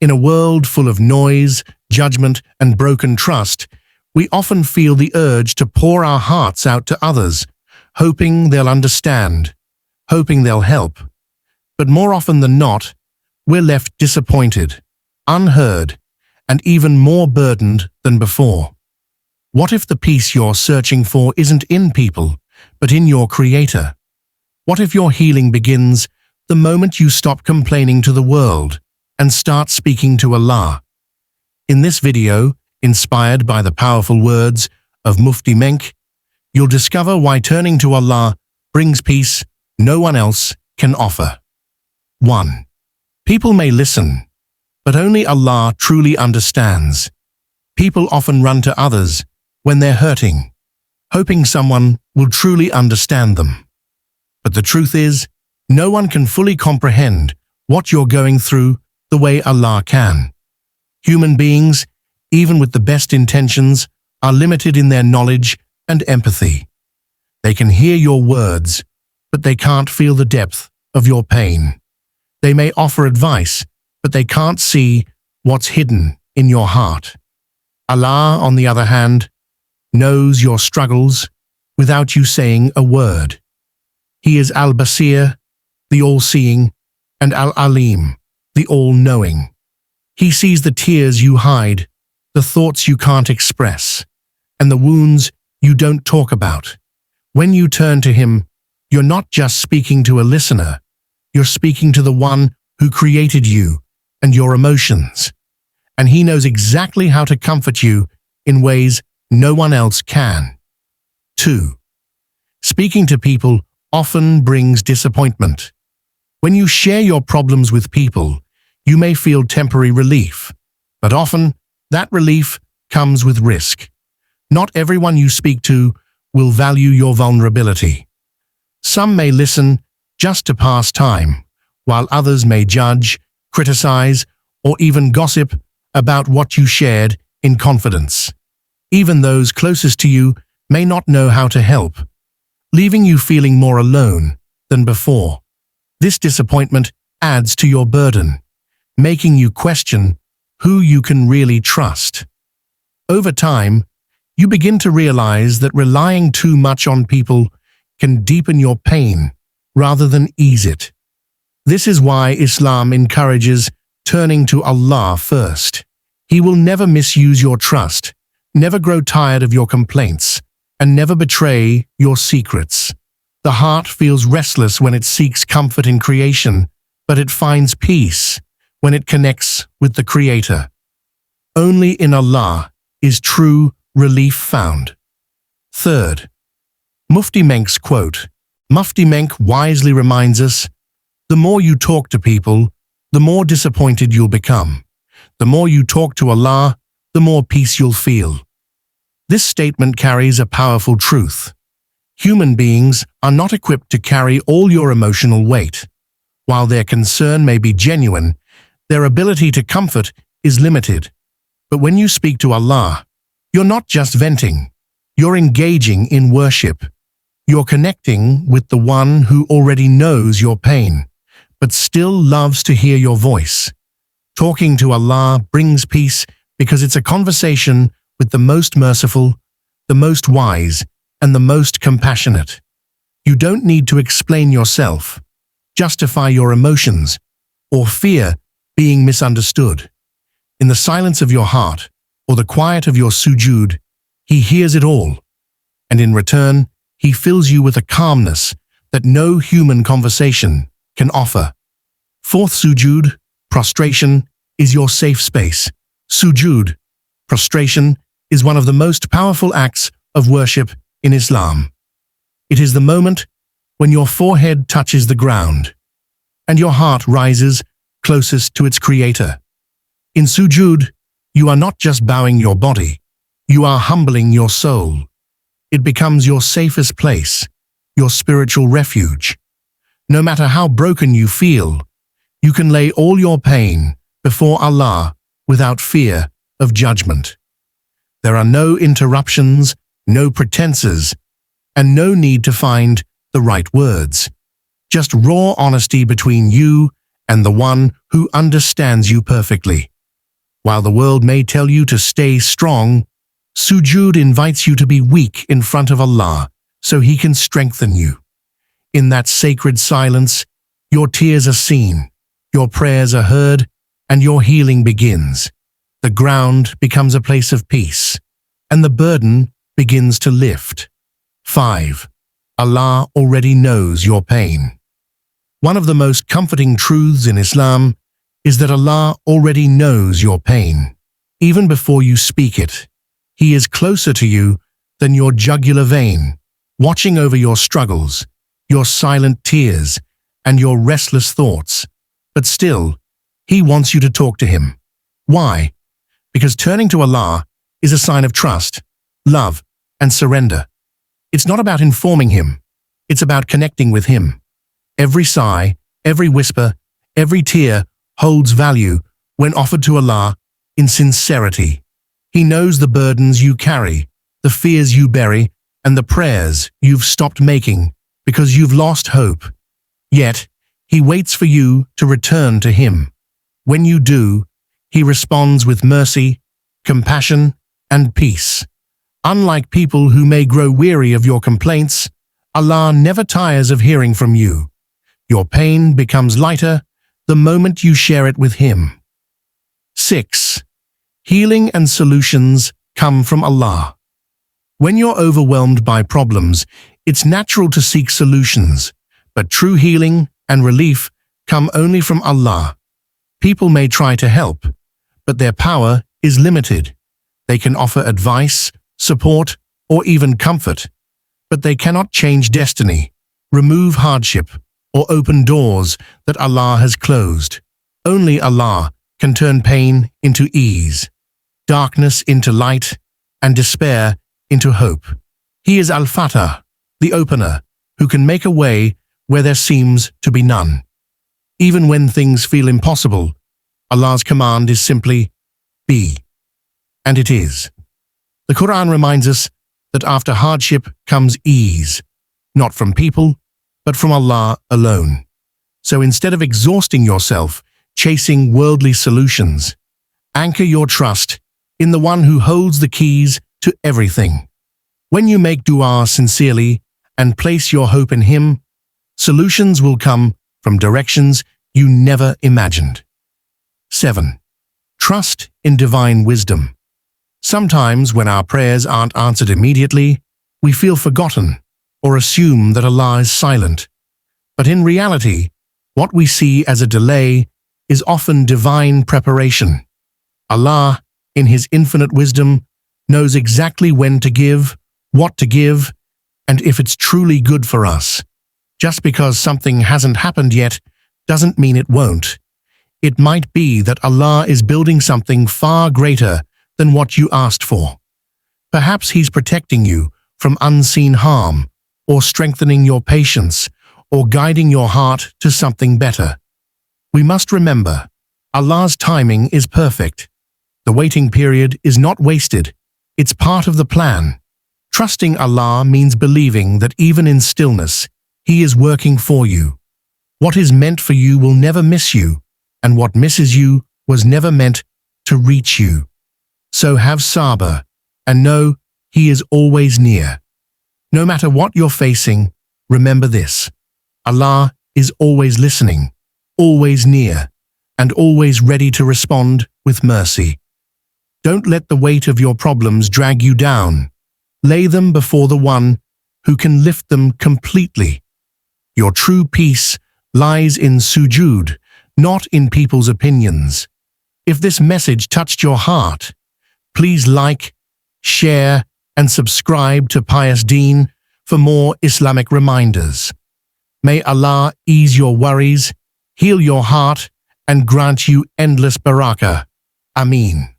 In a world full of noise, judgment, and broken trust, we often feel the urge to pour our hearts out to others, hoping they'll understand, hoping they'll help. But more often than not, we're left disappointed, unheard, and even more burdened than before. What if the peace you're searching for isn't in people, but in your Creator? What if your healing begins the moment you stop complaining to the world and start speaking to Allah? In this video, inspired by the powerful words of Mufti Menk, you'll discover why turning to Allah brings peace no one else can offer. 1. People may listen, but only Allah truly understands. People often run to others when they're hurting, hoping someone will truly understand them. But the truth is, no one can fully comprehend what you're going through the way Allah can. Human beings, even with the best intentions, are limited in their knowledge and empathy. They can hear your words, but they can't feel the depth of your pain. They may offer advice, but they can't see what's hidden in your heart. Allah, on the other hand, knows your struggles without you saying a word. He is Al-Basir, the all-seeing, and Al-Alim, the all-knowing. He sees the tears you hide, the thoughts you can't express, and the wounds you don't talk about. When you turn to Him, you're not just speaking to a listener, you're speaking to the One who created you and your emotions. And He knows exactly how to comfort you in ways no one else can. 2. Speaking to people often brings disappointment. When you share your problems with people, you may feel temporary relief, but often that relief comes with risk. Not everyone you speak to will value your vulnerability. Some may listen just to pass time, while others may judge, criticize, or even gossip about what you shared in confidence. Even those closest to you may not know how to help, leaving you feeling more alone than before. This disappointment adds to your burden, making you question who you can really trust. Over time, you begin to realize that relying too much on people can deepen your pain rather than ease it. This is why Islam encourages turning to Allah first. He will never misuse your trust, never grow tired of your complaints, and never betray your secrets. The heart feels restless when it seeks comfort in creation, but it finds peace when it connects with the Creator. Only in Allah is true relief found. 3. Mufti Menk's quote. Mufti Menk wisely reminds us, the more you talk to people, the more disappointed you'll become. The more you talk to Allah, the more peace you'll feel. This statement carries a powerful truth. Human beings are not equipped to carry all your emotional weight. While their concern may be genuine, their ability to comfort is limited. But when you speak to Allah, you're not just venting, you're engaging in worship. You're connecting with the One who already knows your pain, but still loves to hear your voice. Talking to Allah brings peace because it's a conversation with the most merciful, the most wise, and the most compassionate. You don't need to explain yourself, justify your emotions, or fear being misunderstood. In the silence of your heart, or the quiet of your sujood, He hears it all, and in return, He fills you with a calmness that no human conversation can offer. 4th sujood, prostration, is your safe space. Sujood, prostration, is one of the most powerful acts of worship in Islam. It is the moment when your forehead touches the ground and your heart rises closest to its Creator. In sujood, you are not just bowing your body, you are humbling your soul. It becomes your safest place, your spiritual refuge. No matter how broken you feel, you can lay all your pain before Allah without fear of judgment. There are no interruptions, no pretenses, and no need to find the right words. Just raw honesty between you and the One who understands you perfectly. While the world may tell you to stay strong, sujood invites you to be weak in front of Allah so He can strengthen you. In that sacred silence, your tears are seen, your prayers are heard, and your healing begins. The ground becomes a place of peace, and the burden begins to lift. 5. Allah already knows your pain. One of the most comforting truths in Islam is that Allah already knows your pain. Even before you speak it, He is closer to you than your jugular vein, watching over your struggles, your silent tears, and your restless thoughts. But still, He wants you to talk to Him. Why? Because turning to Allah is a sign of trust, love, and surrender. It's not about informing Him. It's about connecting with Him. Every sigh, every whisper, every tear holds value when offered to Allah in sincerity. He knows the burdens you carry, the fears you bury, and the prayers you've stopped making because you've lost hope. Yet, He waits for you to return to Him. When you do, He responds with mercy, compassion, and peace. Unlike people who may grow weary of your complaints, Allah never tires of hearing from you. Your pain becomes lighter the moment you share it with Him. 6. Healing and solutions come from Allah. When you're overwhelmed by problems, it's natural to seek solutions, but true healing and relief come only from Allah. People may try to help, but their power is limited. They can offer advice, support, or even comfort, but they cannot change destiny, remove hardship, or open doors that Allah has closed. Only Allah can turn pain into ease, darkness into light, and despair into hope. He is Al-Fatah, the opener, who can make a way where there seems to be none. Even when things feel impossible, Allah's command is simply, be. And it is. The Quran reminds us that after hardship comes ease, not from people, but from Allah alone. So instead of exhausting yourself, chasing worldly solutions, anchor your trust in the one who holds the keys to everything. When you make dua sincerely and place your hope in Him, solutions will come from directions you never imagined. 7. Trust in divine wisdom. Sometimes when our prayers aren't answered immediately, we feel forgotten or assume that Allah is silent. But in reality, what we see as a delay is often divine preparation. Allah, in His infinite wisdom, knows exactly when to give, what to give, and if it's truly good for us. Just because something hasn't happened yet doesn't mean it won't. It might be that Allah is building something far greater than what you asked for. Perhaps He's protecting you from unseen harm, or strengthening your patience, or guiding your heart to something better. We must remember, Allah's timing is perfect. The waiting period is not wasted. It's part of the plan. Trusting Allah means believing that even in stillness, He is working for you. What is meant for you will never miss you, and what misses you was never meant to reach you. So have sabr, and know He is always near. No matter what you're facing, remember this: Allah is always listening, always near, and always ready to respond with mercy. Don't let the weight of your problems drag you down. Lay them before the one who can lift them completely. Your true peace lies in sujood, not in people's opinions. If this message touched your heart, please like, share, and subscribe to Pious Deen for more Islamic reminders. May Allah ease your worries, heal your heart, and grant you endless barakah. Ameen.